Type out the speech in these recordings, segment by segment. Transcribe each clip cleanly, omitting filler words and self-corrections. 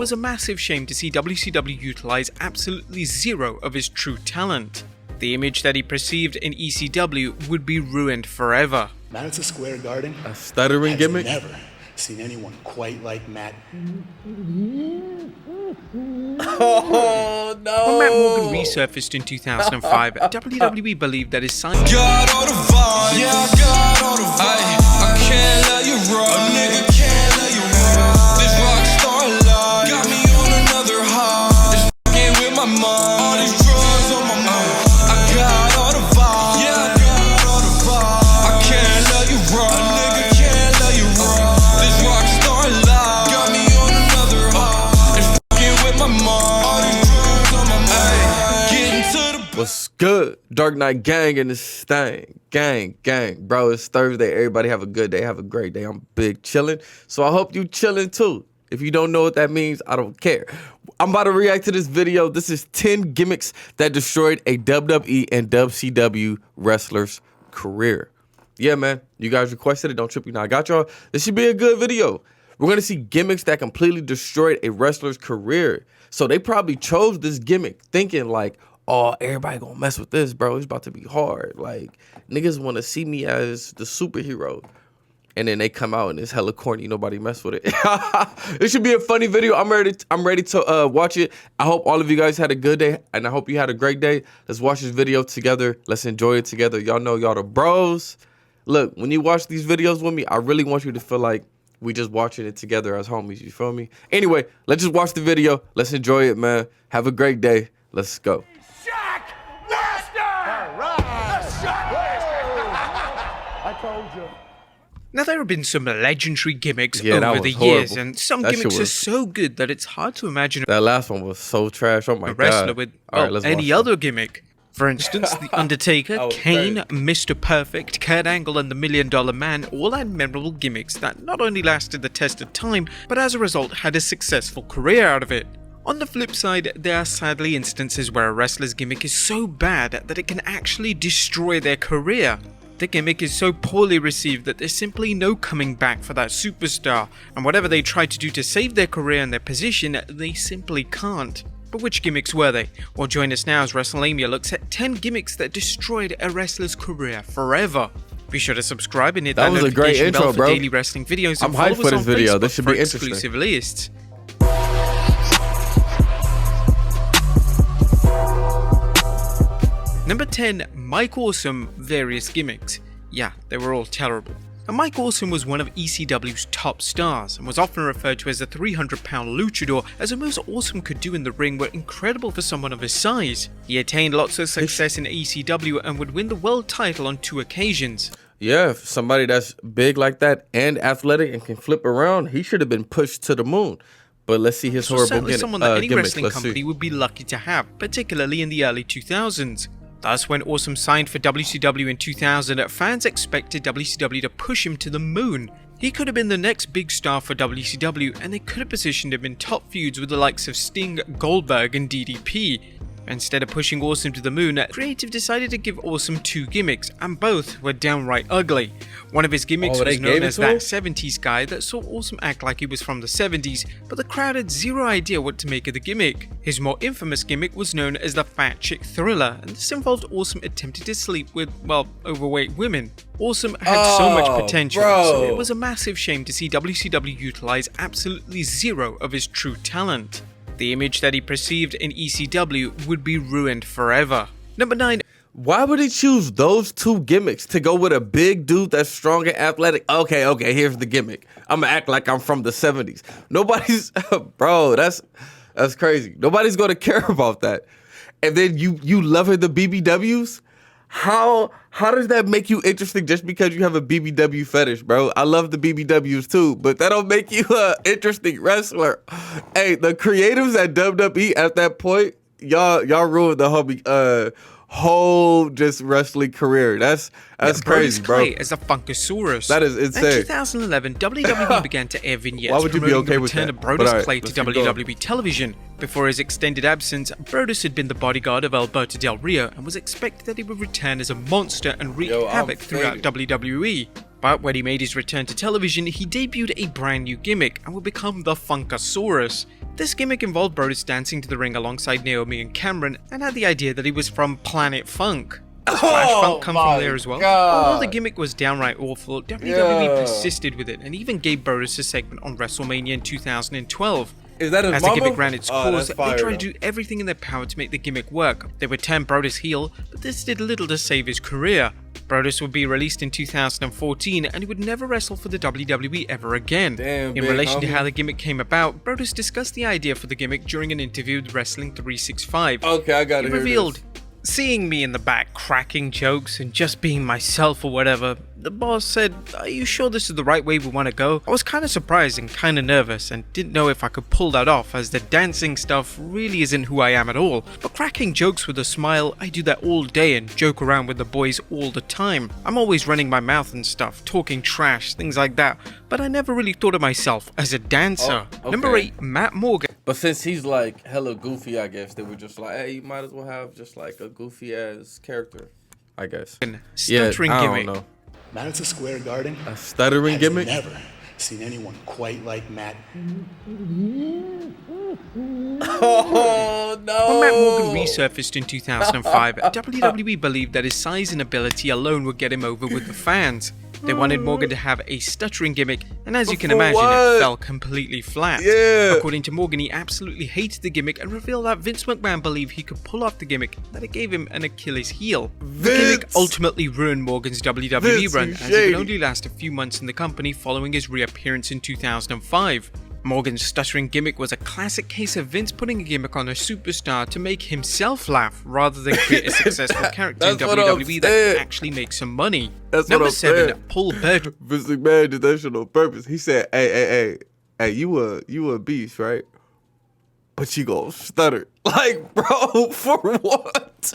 It was a massive shame to see WCW utilize absolutely zero of his true talent. The image that he perceived in ECW would be ruined forever. Madison Square Garden, a stuttering gimmick. Never seen anyone quite like Matt. Oh no! When Matt Morgan resurfaced in 2005, WWE believed that his sign. Got all the vibes. Yeah, I got all the vibes. I can't let you run. A nigga can't let you run. This rock star life got me on another high. It's fucking with my mind. All these drugs on my mind. I got all the vibes. Yeah, I got all the vibes. I can't let you run. A nigga can't let you run. This rock star life got me on another high. It's fucking with my mind. All these drugs on my mind. Getting to the. What's good? Dark Knight Gang in this thing. Gang. Bro, it's Thursday. Everybody have a good day. Have a great day. I'm big chilling. So I hope you chilling too. If you don't know what that means, I don't care. I'm about to react to this video. This is 10 gimmicks that destroyed a WWE and WCW wrestler's career. Yeah, man. You guys requested it. Don't trip. You know, I got y'all. This should be a good video. We're going to see gimmicks that completely destroyed a wrestler's career. So they probably chose this gimmick thinking like, oh, everybody gonna mess with this, bro. It's about to be hard. Like, niggas want to see me as the superhero. And then they come out and it's hella corny. Nobody mess with it. It should be a funny video. I'm ready to watch it. I hope all of you guys had a good day. And I hope you had a great day. Let's watch this video together. Let's enjoy it together. Y'all know y'all the bros. Look, when you watch these videos with me, I really want you to feel like we just watching it together as homies. You feel me? Anyway, let's just watch the video. Let's enjoy it, man. Have a great day. Let's go. Now, there have been some legendary gimmicks over the years, and some gimmicks are so good that it's hard to imagine that last one was so trash. Oh my god! A wrestler with any other gimmick. For instance, The Undertaker, Kane, Mr. Perfect, Kurt Angle, and the $1 Million Man all had memorable gimmicks that not only lasted the test of time, but as a result had a successful career out of it. On the flip side, there are sadly instances where a wrestler's gimmick is so bad that it can actually destroy their career. The gimmick is so poorly received that there's simply no coming back for that superstar, and whatever they try to do to save their career and their position, they simply can't. But which gimmicks were they? Well, join us now as WrestleMania looks at 10 gimmicks that destroyed a wrestler's career forever. Be sure to subscribe and hit that notification bell for daily wrestling videos. I'm hyped for this video. This should be interesting. Exclusive lists. Number 10, Mike Awesome, various gimmicks. Yeah, they were all terrible. And Mike Awesome was one of ECW's top stars and was often referred to as a 300-pound luchador, as the moves Awesome could do in the ring were incredible for someone of his size. He attained lots of success in ECW and would win the world title on 2 occasions. Yeah, somebody that's big like that and athletic and can flip around, he should have been pushed to the moon. But let's see his horrible gimmick. Someone that any wrestling company would be lucky to have, particularly in the early 2000s. Thus, when Awesome signed for WCW in 2000, fans expected WCW to push him to the moon. He could have been the next big star for WCW, and they could have positioned him in top feuds with the likes of Sting, Goldberg, and DDP. Instead of pushing Awesome to the moon, Creative decided to give Awesome 2 gimmicks, and both were downright ugly. One of his gimmicks was known as that 70s guy that saw Awesome act like he was from the 70s, but the crowd had zero idea what to make of the gimmick. His more infamous gimmick was known as the Fat Chick Thriller, and this involved Awesome attempting to sleep with, well, overweight women. Awesome had so much potential, so it was a massive shame to see WCW utilize absolutely zero of his true talent. The image that he perceived in ECW would be ruined forever. Number 9. Why would he choose those 2 gimmicks to go with a big dude that's strong and athletic? Okay, here's the gimmick. I'm gonna act like I'm from the 70s. Nobody's, bro, that's crazy. Nobody's gonna care about that. And then you loving the BBWs? How does that make you interesting just because you have a BBW fetish, bro? I love the BBWs too, but that don't make you an interesting wrestler. Hey, the creatives at WWE at that point, y'all ruined the whole just wrestling career. That's crazy, bro. As a Funkasaurus. That is insane. In 2011, WWE began to air vignettes Why would you be okay with the return of Brodus Clay to WWE television. Before his extended absence, Brodus had been the bodyguard of Alberto Del Rio and was expected that he would return as a monster and wreak havoc throughout WWE. But when he made his return to television, he debuted a brand new gimmick and would become the Funkasaurus. This gimmick involved Brodus dancing to the ring alongside Naomi and Cameron, and had the idea that he was from Planet Funk. Does Flash Funk come from there as well? Although the gimmick was downright awful, WWE persisted with it and even gave Brodus a segment on WrestleMania in 2012. Is that his As mama? the gimmick ran its course, they fire, tried to do everything in their power to make the gimmick work. They would turn Brodus heel, but this did little to save his career. Brodus would be released in 2014 and he would never wrestle for the WWE ever again. Damn, in relation to how the gimmick came about, Brodus discussed the idea for the gimmick during an interview with Wrestling 365. Okay, I gotta He hear revealed, this. seeing me in the back cracking jokes and just being myself or whatever, the boss said, "Are you sure this is the right way we want to go?" I was kind of surprised and kind of nervous and didn't know if I could pull that off, as the dancing stuff really isn't who I am at all. But cracking jokes with a smile, I do that all day and joke around with the boys all the time. I'm always running my mouth and stuff, talking trash, things like that, but I never really thought of myself as a dancer. Oh, okay. Number 8, Matt Morgan. But since he's like hella goofy, I guess they were just like, hey, you might as well have just like a goofy ass character, I guess. Stuttering I gimmick. don't know. Madison Square Garden A stuttering has gimmick? never seen anyone quite like Matt. Oh no! When Matt Morgan resurfaced in 2005, WWE believed that his size and ability alone would get him over with the fans. They wanted Morgan to have a stuttering gimmick, and as you can For imagine, what? it fell completely flat. Yeah. According to Morgan, he absolutely hated the gimmick and revealed that Vince McMahon believed he could pull off the gimmick, that it gave him an Achilles heel. The gimmick Vince! ultimately ruined Morgan's WWE Vince, run, you as he shady. would only last a few months in the company following his reappearance in 2005. Morgan's stuttering gimmick was a classic case of Vince putting a gimmick on a superstar to make himself laugh rather than create a successful character in That's what I'm WWE that saying. can actually make some money. That's Number what I'm 7, saying. Paul Burchill. Vince McMahon did that shit on purpose. He said, hey, you a beast, right? But you gonna stutter. Like, bro, for what?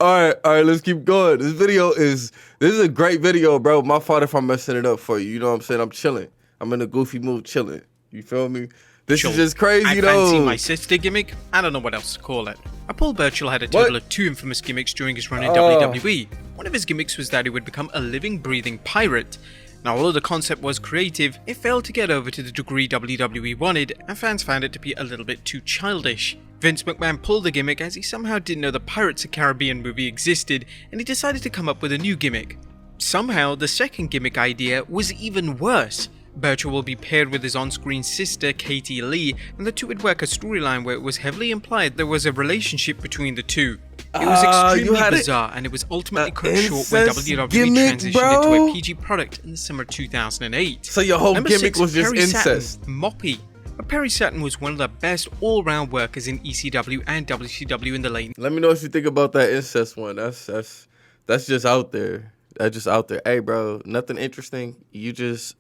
All right, let's keep going. This is a great video, bro. My fault if I'm messing it up for you. You know what I'm saying? I'm chilling. I'm in a goofy mood chilling. You feel me? This is just crazy, I though. fancy my sister gimmick. I don't know what else to call it. Paul Burchill had a total of 2 infamous gimmicks during his run in WWE. One of his gimmicks was that he would become a living, breathing pirate. Now, although the concept was creative, it failed to get over to the degree WWE wanted, and fans found it to be a little bit too childish. Vince McMahon pulled the gimmick as he somehow didn't know the Pirates of the Caribbean movie existed, and he decided to come up with a new gimmick. Somehow, the second gimmick idea was even worse. Burchill will be paired with his on-screen sister, Katie Lee, and the two would work a storyline where it was heavily implied there was a relationship between the two. It was extremely bizarre, and it was ultimately cut short when incest WWE gimmick, transitioned bro? into a PG product in the summer 2008. So your whole Number gimmick 6, was just Perry incest. Saturn, Moppy. But Perry Saturn was one of the best all-round workers in ECW and WCW in the late. Let me know what you think about that incest one. That's just out there. That's just out there. Hey, bro, nothing interesting. You just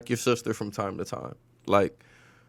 your sister from time to time. Like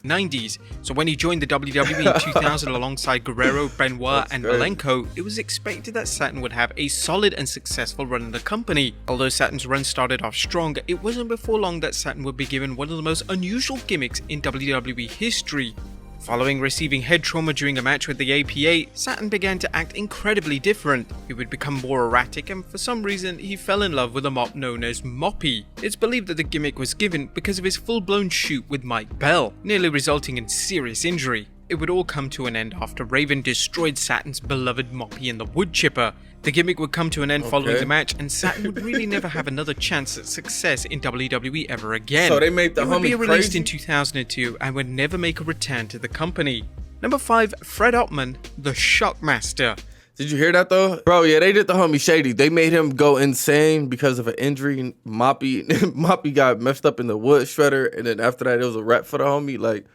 90s. So when he joined the WWE in 2000 alongside Guerrero, Benoit, and great. Malenko, it was expected that Saturn would have a solid and successful run in the company. Although Saturn's run started off strong, it wasn't before long that Saturn would be given one of the most unusual gimmicks in WWE history. Following receiving head trauma during a match with the APA, Saturn began to act incredibly different. He would become more erratic, and for some reason he fell in love with a mop known as Moppy. It's believed that the gimmick was given because of his full-blown shoot with Mike Bell, nearly resulting in serious injury. It would all come to an end after Raven destroyed Saturn's beloved Moppy in the wood chipper. The gimmick would come to an end following the match, and Saturn would really never have another chance at success in WWE ever again. So they made the It would be homie released crazy? in 2002 and would never make a return to the company. Number 5, Fred Ottman, the Shockmaster. Did you hear that though? Bro, yeah, they did the homie shady. They made him go insane because of an injury. Moppy got messed up in the wood shredder, and then after that it was a rap for the homie. Like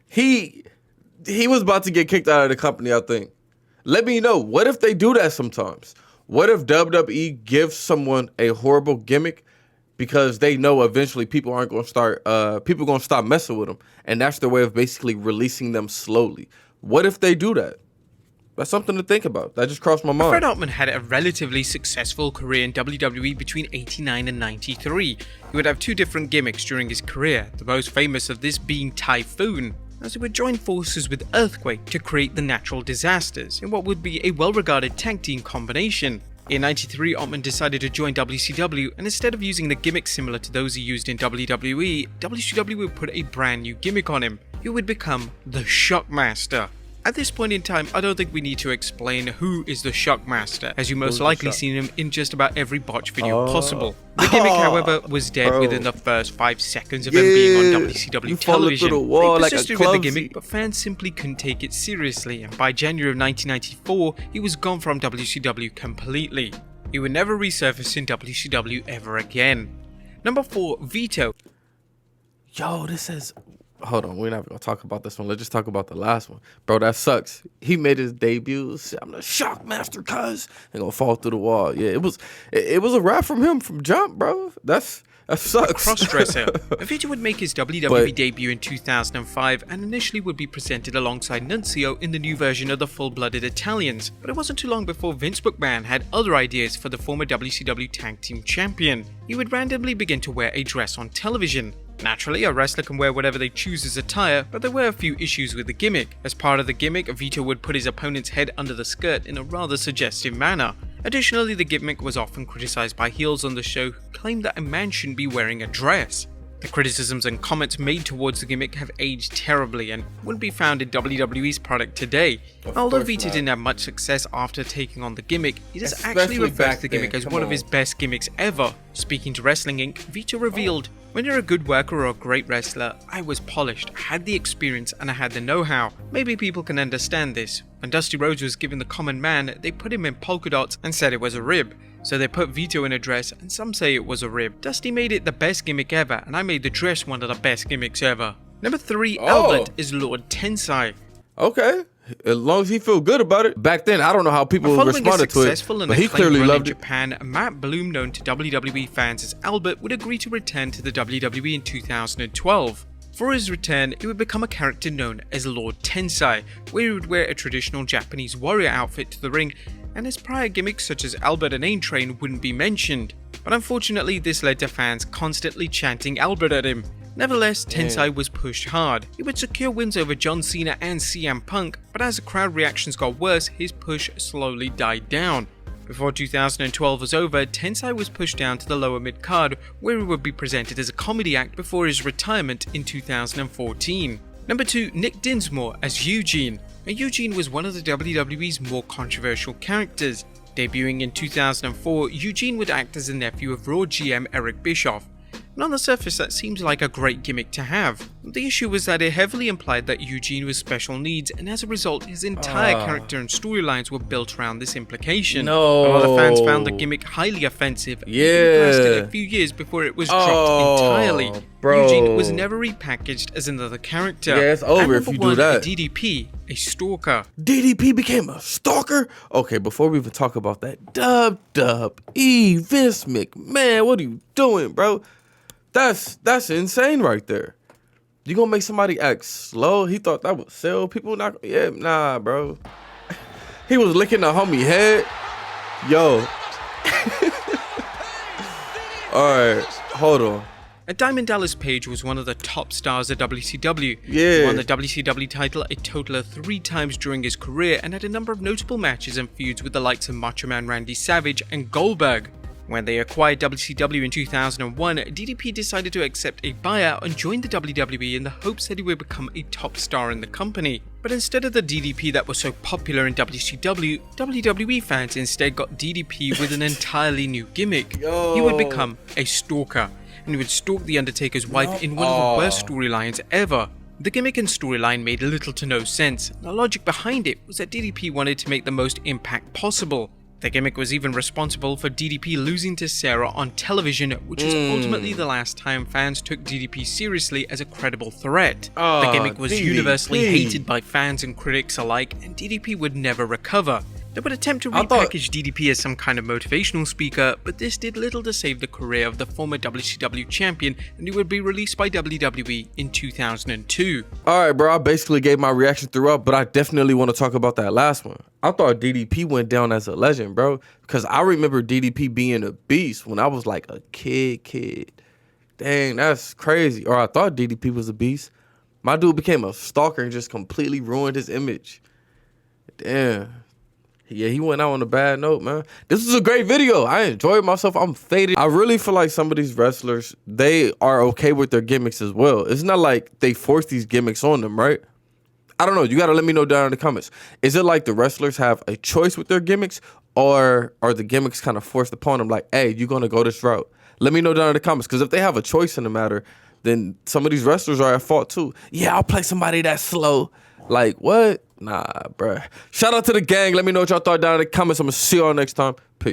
he was about to get kicked out of the company, I think. Let me know. What if they do that sometimes? What if WWE gives someone a horrible gimmick because they know eventually people aren't going to stop messing with them, and that's their way of basically releasing them slowly? What if they do that? That's something to think about. That just crossed my mind. Fred Ottman had a relatively successful career in WWE between 89 and 93. He would have 2 different gimmicks during his career, the most famous of this being Typhoon, as he would join forces with Earthquake to create the natural disasters in what would be a well-regarded tag team combination. In 93, Ottman decided to join WCW, and instead of using the gimmicks similar to those he used in WWE, WCW would put a brand new gimmick on him. He would become the Shockmaster. At this point in time, I don't think we need to explain who is the Shockmaster, as you most likely seen him in just about every botch video possible. The gimmick, however, was dead within the first 5 seconds of him being on WCW television. They persisted with the gimmick, but fans simply couldn't take it seriously, and by January of 1994, he was gone from WCW completely. He would never resurface in WCW ever again. Number 4, Vito. Yo, this is... Hold on, we're not gonna talk about this one. Let's just talk about the last one. Bro, that sucks. He made his debut. I'm the Shockmaster, cuz. And gonna fall through the wall. Yeah, it was a rap from him from jump, bro. That sucks. Crossdresser. Vito would make his WWE debut in 2005 and initially would be presented alongside Nunzio in the new version of the Full-Blooded Italians, but it wasn't too long before Vince McMahon had other ideas for the former WCW Tag Team Champion. He would randomly begin to wear a dress on television. Naturally, a wrestler can wear whatever they choose as attire, but there were a few issues with the gimmick. As part of the gimmick, Vito would put his opponent's head under the skirt in a rather suggestive manner. Additionally, the gimmick was often criticized by heels on the show who claimed that a man shouldn't be wearing a dress. The criticisms and comments made towards the gimmick have aged terribly and wouldn't be found in WWE's product today. Although Vito didn't have much success after taking on the gimmick, he does actually refer to the gimmick as one of his best gimmicks ever. Speaking to Wrestling Inc., Vito revealed, "When you're a good worker or a great wrestler, I was polished, I had the experience, and I had the know-how. Maybe people can understand this. When Dusty Rhodes was given the common man, they put him in polka dots and said it was a rib. So they put Vito in a dress, and some say it was a rib. Dusty made it the best gimmick ever, and I made the dress one of the best gimmicks ever." Number 3, Albert is Lord Tensai. Okay. As long as he feel good about it. Back then, I don't know how people responded to it, but he clearly loved it. In Japan, Matt Bloom, known to WWE fans as Albert, would agree to return to the WWE in 2012. For his return, he would become a character known as Lord Tensai, where he would wear a traditional Japanese warrior outfit to the ring, and his prior gimmicks such as Albert and Ain Train wouldn't be mentioned. But unfortunately, this led to fans constantly chanting Albert at him. Nevertheless, Tensai was pushed hard. He would secure wins over John Cena and CM Punk, but as the crowd reactions got worse, his push slowly died down. Before 2012 was over, Tensai was pushed down to the lower mid-card, where he would be presented as a comedy act before his retirement in 2014. Number 2, Nick Dinsmore as Eugene. Now, Eugene was one of the WWE's more controversial characters. Debuting in 2004, Eugene would act as the nephew of Raw GM Eric Bischoff. And on the surface, that seems like a great gimmick to have. The issue was that it heavily implied that Eugene was special needs, and as a result, his entire character and storylines were built around this implication. While the fans found the gimmick highly offensive, it lasted a few years before it was dropped entirely. Eugene was never repackaged as another character. Yeah, it's over if you do that. DDP, a stalker. DDP became a stalker? Okay, before we even talk about that, Vince McMahon, what are you doing, bro? That's insane right there. You gonna make somebody act slow? He thought that would sell people. Nah, bro. He was licking the homie head. Yo. Alright, hold on. Diamond Dallas Page was one of the top stars of WCW. Yeah. He won the WCW title a total of 3 times during his career and had a number of notable matches and feuds with the likes of Macho Man Randy Savage and Goldberg. When they acquired WCW in 2001, DDP decided to accept a buyout and joined the WWE in the hopes that he would become a top star in the company. But instead of the DDP that was so popular in WCW, WWE fans instead got DDP with an entirely new gimmick. He would become a stalker, and he would stalk The Undertaker's wife in one of the worst storylines ever. The gimmick and storyline made little to no sense. The logic behind it was that DDP wanted to make the most impact possible. The gimmick was even responsible for DDP losing to Sarah on television, which was ultimately the last time fans took DDP seriously as a credible threat. The gimmick was universally hated by fans and critics alike, and DDP would never recover. They would attempt to repackage DDP as some kind of motivational speaker, but this did little to save the career of the former WCW champion, and he would be released by WWE in 2002. Alright, bro, I basically gave my reaction throughout, but I definitely want to talk about that last one. I thought DDP went down as a legend, bro, because I remember DDP being a beast when I was like a kid. Dang, that's crazy. Or I thought DDP was a beast. My dude became a stalker and just completely ruined his image. Damn. Yeah, he went out on a bad note, man. This was a great video. I enjoyed myself. I'm faded. I really feel like some of these wrestlers, they are okay with their gimmicks as well. It's not like they force these gimmicks on them, right? I don't know. You got to let me know down in the comments. Is it like the wrestlers have a choice with their gimmicks, or are the gimmicks kind of forced upon them like, hey, you're going to go this route? Let me know down in the comments, because if they have a choice in the matter, then some of these wrestlers are at fault too. Yeah, I'll play somebody that's slow. Like, what? Nah, bruh. Shout out to the gang. Let me know what y'all thought down in the comments. I'm going to see y'all next time. Peace.